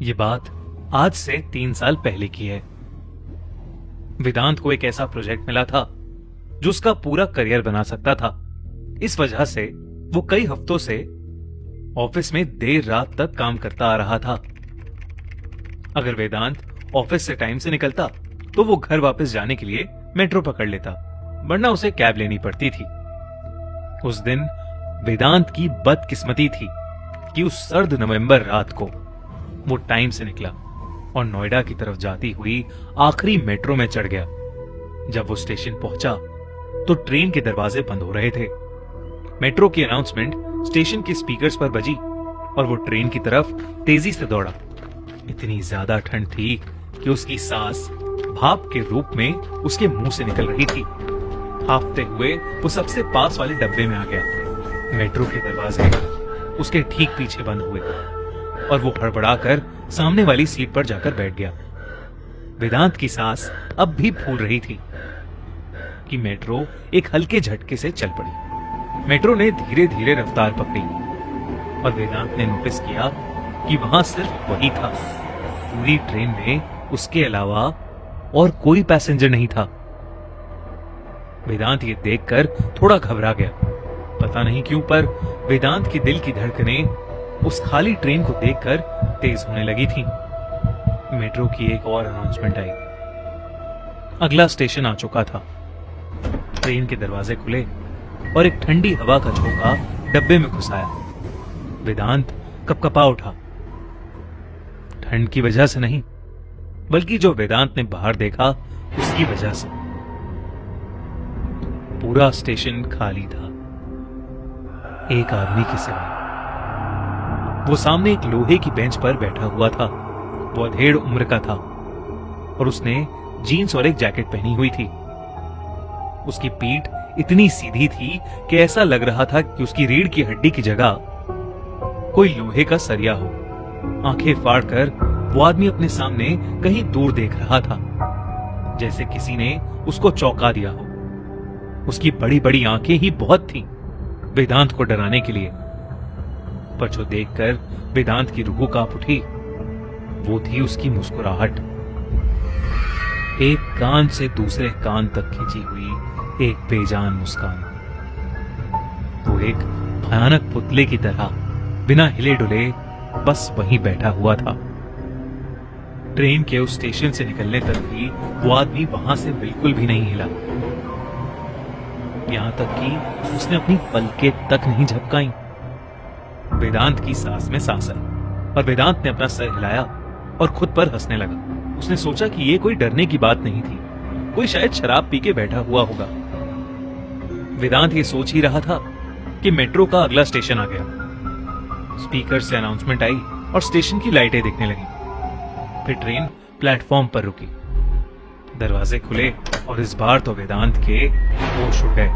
ये बात आज से 3 साल पहले की है। वेदांत को एक ऐसा प्रोजेक्ट मिला था जो उसका पूरा करियर बना सकता था। इस वजह से वो कई हफ्तों से ऑफिस में देर रात तक काम करता आ रहा था। अगर वेदांत ऑफिस से टाइम से निकलता तो वो घर वापस जाने के लिए मेट्रो पकड़ लेता, वरना उसे कैब लेनी पड़ती थी। उस दिन वेदांत की बदकिस्मती थी कि उस सर्द नवंबर रात को वो टाइम से निकला और नोएडा की तरफ जाती हुई आखिरी मेट्रो में चढ़ गया। जब वो स्टेशन पहुंचा तो ट्रेन के दरवाजे बंद हो रहे थे। मेट्रो की अनाउंसमेंट स्टेशन के स्पीकर्स पर बजी और वो ट्रेन की तरफ तेजी से दौड़ा। इतनी ज्यादा ठंड थी कि उसकी सांस भाप के रूप में उसके मुंह से निकल रही थी। हांफते हुए वो सबसे पास वाले डब्बे में आ गया। मेट्रो के दरवाजे उसके ठीक पीछे बंद हुए और वो हड़बड़ाकर सामने वाली सीट पर जाकर बैठ गया। वेदांत की सांस अब भी फूल रही थी कि मेट्रो एक हल्के झटके से चल पड़ी। मेट्रो ने धीरे धीरे रफ्तार पकड़ी और वेदांत ने नोटिस किया कि वहां सिर्फ वही था। पूरी ट्रेन में उसके अलावा और कोई पैसेंजर नहीं था। वेदांत ये देखकर थोड़ा घबरा गया। पता नहीं क्यों, पर वेदांत के दिल की धड़कनें उस खाली ट्रेन को देखकर तेज होने लगी थी। मेट्रो की एक और अनाउंसमेंट आई। अगला स्टेशन आ चुका था। ट्रेन के दरवाजे खुले और एक ठंडी हवा का झोंका डब्बे में घुस आया। वेदांत कपकपा उठा। ठंड की वजह से नहीं, बल्कि जो वेदांत ने बाहर देखा उसकी वजह से। पूरा स्टेशन खाली था, एक आदमी के सिवा। वो सामने एक लोहे की बेंच पर बैठा हुआ था। वो अधेड़ उम्र का था और उसने जीन्स और एक जैकेट पहनी हुई थी। उसकी पीठ इतनी सीधी थी कि ऐसा लग रहा था कि उसकी रीढ़ की हड्डी की जगह कोई लोहे का सरिया हो। आंखें फाड़कर वो आदमी अपने सामने कहीं दूर देख रहा था, जैसे किसी ने उसको चौंका दिया हो। उसकी बड़ी बड़ी आंखें ही बहुत थीं वेदांत को डराने के लिए, पर जो देखकर वेदांत की रूह कांप उठी वो थी उसकी मुस्कुराहट। एक कान से दूसरे कान तक खींची हुई एक बेजान मुस्कान। वो एक भयानक पुतले की तरह बिना हिले डुले बस वहीं बैठा हुआ था। ट्रेन के उस स्टेशन से निकलने तक भी वो आदमी वहां से बिल्कुल भी नहीं हिला। यहां तक कि उसने अपनी पलकें तक नहीं झपकाई। वेदांत की सांस में सांस आई और वेदांत ने अपना सर हिलाया और खुद पर हंसने लगा। उसने सोचा कि ये कोई डरने की बात नहीं थी, कोई शायद शराब पी के बैठा हुआ होगा। वेदांत ये सोच ही रहा था कि मेट्रो का अगला स्टेशन आ गया। स्पीकर से अनाउंसमेंट आई और स्टेशन की लाइटें दिखने लगी। फिर ट्रेन प्लेटफॉर्म पर रुकी। दरवाजे खुले और इस बार तो वेदांत के होश उड़ गए।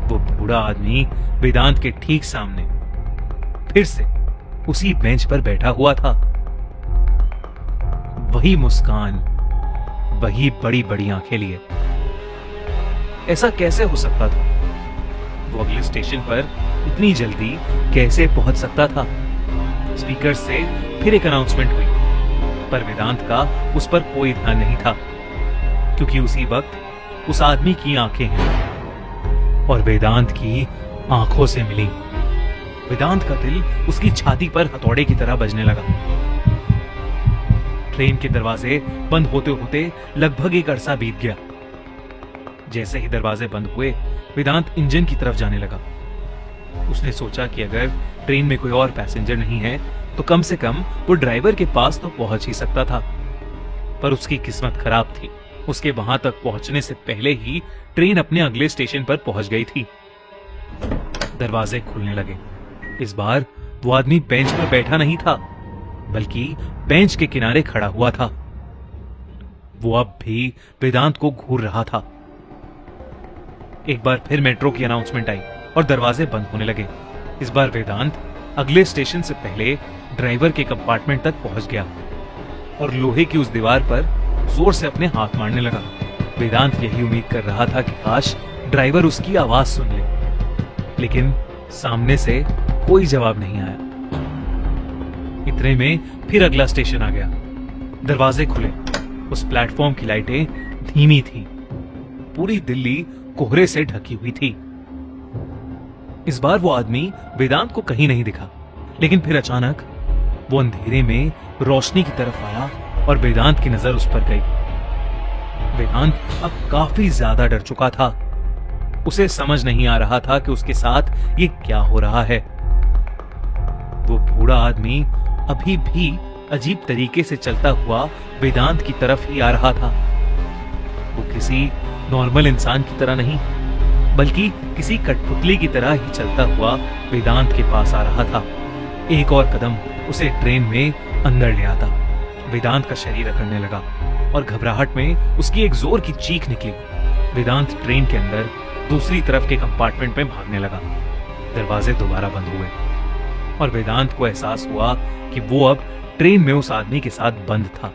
वो बूढ़ा आदमी वेदांत के ठीक सामने फिर से उसी बेंच पर बैठा हुआ था। वही मुस्कान, वही बड़ी बड़ी आंखें लिए। ऐसा कैसे हो सकता था? वो अगले स्टेशन पर इतनी जल्दी कैसे पहुंच सकता था? स्पीकर से फिर एक अनाउंसमेंट हुई, पर वेदांत का उस पर कोई ध्यान नहीं था, क्योंकि उसी वक्त उस आदमी की आंखें हैं और वेदांत की आंखों से मिली। वेदांत का दिल उसकी छाती पर हथौड़े की तरह बजने लगा। ट्रेन के दरवाजे बंद होते होते लगभग एक अरसा बीत गया। जैसे ही दरवाजे बंद हुए, वेदांत इंजन की तरफ जाने लगा। उसने सोचा कि अगर ट्रेन में कोई और पैसेंजर नहीं है तो कम से कम वो ड्राइवर के पास तो पहुंच ही सकता था। पर उसकी किस्मत खराब थी। उसके वहां तक पहुंचने से पहले ही ट्रेन अपने अगले स्टेशन पर पहुंच गई थी। दरवाजे खुलने लगे। इस बार वो आदमी बेंच पर बैठा नहीं था, बल्कि बेंच के किनारे खड़ा हुआ था। वो अब भी वेदांत को घूर रहा था। एक बार फिर मेट्रो की अनाउंसमेंट आई और दरवाजे बंद होने लगे। इस बार वेदांत अगले स्टेशन से पहले ड्राइवर के कंपार्टमेंट तक पहुंच गया और लोहे की उस दीवार पर जोर से अपने हाथ मारने लगा। वेदांत यही उम्मीद कर रहा था कि काश ड्राइवर उसकी आवाज सुन ले, लेकिन सामने से कोई जवाब नहीं आया। इतने में फिर अगला स्टेशन आ गया। दरवाजे खुले। उस प्लेटफॉर्म की लाइटें धीमी थीं। पूरी दिल्ली कोहरे से ढकी हुई थी। इस बार वो आदमी वेदांत को कहीं नहीं दिखा, लेकिन फिर अचानक वो अंधेरे में रोशनी की तरफ आया और वेदांत की नजर उस पर गई। वेदांत अब काफी ज्यादा डर चुका था। उसे समझ नहीं आ रहा था कि उसके साथ ये क्या हो रहा है। वो बूढ़ा आदमी अभी भी अजीब तरीके से चलता हुआ वेदांत की तरफ ही आ रहा था। वो किसी नॉर्मल इंसान की तरह नहीं, बल्कि किसी कठपुतली की तरह ही चलता हुआ वेदांत के पास आ रहा था। एक और कदम उसे ट्रेन में अंदर ले आता। वेदांत का शरीर अकड़ने लगा और घबराहट में उसकी एक जोर की चीख निकली। वेदांत ट्रेन के अंदर दूसरी तरफ के कंपार्टमेंट में भागने लगा। दरवाजे दोबारा बंद हुए और वेदांत को एहसास हुआ कि वो अब ट्रेन में उस आदमी के साथ बंद था।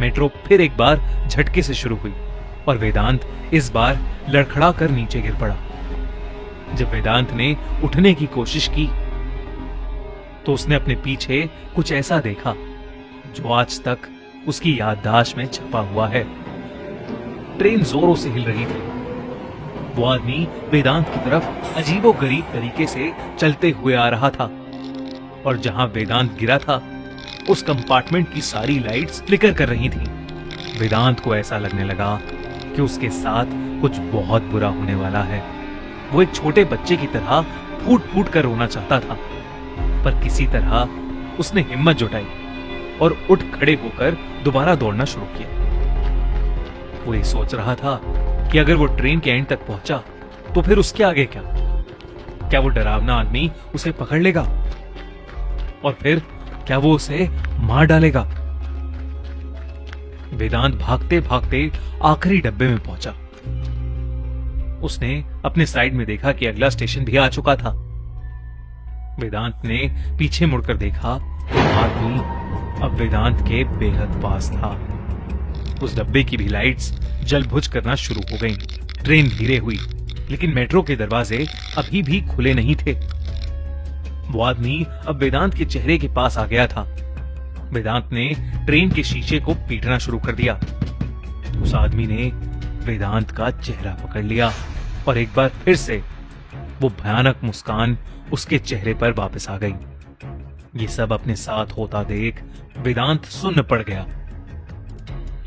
मेट्रो फिर एक बार झटके से शुरू हुई और वेदांत इस बार लड़खड़ा कर नीचे गिर पड़ा। जब वेदांत ने उठने की कोशिश की तो उसने अपने पीछे कुछ ऐसा देखा जो आज तक उसकी याददाश्त में छपा हुआ है। ट्रेन जोरों से हिल रही थी। वो आदमी वेदांत की तरफ अजीबोगरीब तरीके से चलते हुए आ रहा था और जहां वेदांत गिरा था उस कंपार्टमेंट की सारी लाइट्स फ्लिकर कर रही थीं। वेदांत को ऐसा लगने लगा कि उसके साथ कुछ बहुत बुरा होने वाला है। वो एक छोटे बच्चे की तरह फूट फूट कर रोना चाहता था, पर किसी तरह उसने हिम्मत जुटाई और उठ खड़े होकर दोबारा दौड़ना शुरू किया। वो ये सोच रहा था कि अगर वो ट्रेन के एंड तक पहुंचा तो फिर उसके आगे क्या? क्या वो डरावना आदमी उसे पकड़ लेगा और फिर क्या वो उसे मार डालेगा? वेदांत भागते भागते आखिरी डब्बे में पहुंचा। उसने अपने साइड में देखा कि अगला स्टेशन भी आ चुका था। वेदांत ने पीछे मुड़कर देखा तो आदमी अब वेदांत के बेहद पास था। उस डब्बे की भी लाइट्स जल बुझ करना शुरू हो गईं। ट्रेन धीरे हुई, लेकिन मेट्रो के दरवाजे अभी भी खुले नहीं थे। वो आदमी अब वेदांत के चेहरे के पास आ गया था। वेदांत ने ट्रेन के शीशे को पीटना शुरू कर दिया। उस आदमी ने वेदांत का चेहरा पकड़ लिया और एक बार फिर से वो भयानक मुस्कान उसके चेहरे पर वापस आ गई। ये सब अपने साथ होता देख वेदांत सुन्न पड़ गया।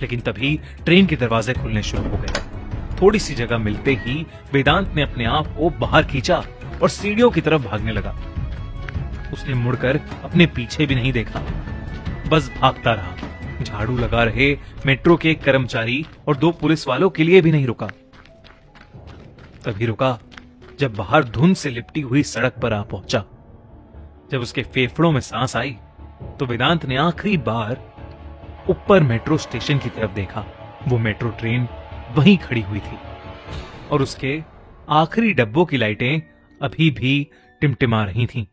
लेकिन तभी ट्रेन के दरवाजे खुलने शुरू हो गए। थोड़ी सी जगह मिलते ही वेदांत ने अपने आप को बाहर खींचा और सीढ़ियों की तरफ भागने लगा। उसने मुड़कर अपने पीछे भी नहीं देखा, बस भागता रहा। झाड़ू लगा रहे मेट्रो के एक कर्मचारी और 2 पुलिस वालों के लिए भी नहीं रुका। तभी रुका जब बाहर धुंध से लिपटी हुई सड़क पर आ पहुंचा। जब उसके फेफड़ों में सांस आई तो वेदांत ने आखिरी बार ऊपर मेट्रो स्टेशन की तरफ देखा। वो मेट्रो ट्रेन वहीं खड़ी हुई थी और उसके आखिरी डब्बों की लाइटें अभी भी टिमटिमा रही थीं।